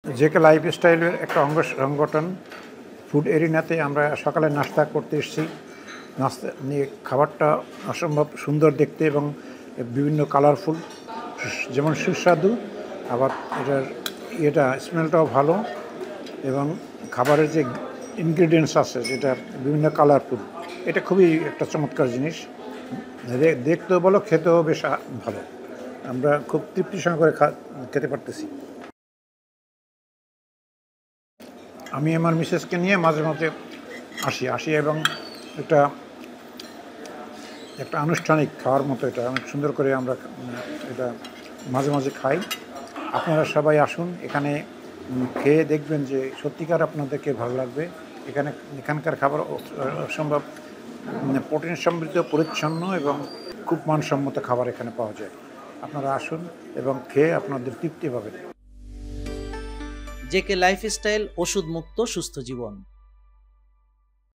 JK লাইফস্টাইলের একটা অঙ্গ সংগঠন ফুড এরিনাতে আমরা সকালে নাস্তা করতে এসেছি। নাস্তা নিয়ে খাবারটা অসম্ভব সুন্দর দেখতে এবং বিভিন্ন কালারফুল, যেমন সুস্বাদু, আবার এটা স্মেলটাও ভালো এবং খাবারের যে ইনগ্রিডিয়েন্টস আছে যেটা বিভিন্ন কালারফুল, এটা খুবই একটা চমৎকার জিনিস। দেখতেও ভালো, খেতেও বেশ ভালো। আমরা খুব তৃপ্তির সঙ্গে করে খেতে পারতেছি। আমি আমার মিসেসকে নিয়ে মাঝে মাঝে আসি এবং এটা একটা আনুষ্ঠানিক খাওয়ার মতো, এটা অনেক সুন্দর করে আমরা এটা মাঝে মাঝে খাই। আপনারা সবাই আসুন, এখানে খেয়ে দেখবেন যে সত্যিকার আপনাদেরকে ভালো লাগবে। এখানকার খাবার অসম্ভব প্রোটিন সমৃদ্ধ, পরিচ্ছন্ন এবং খুব মানসম্মত খাবার এখানে পাওয়া যায়। আপনারা আসুন এবং খেয়ে আপনাদের তৃপ্তি পাবেন। জেকে লাইফস্টাইল, ওষুধ মুক্ত সুস্থ জীবন।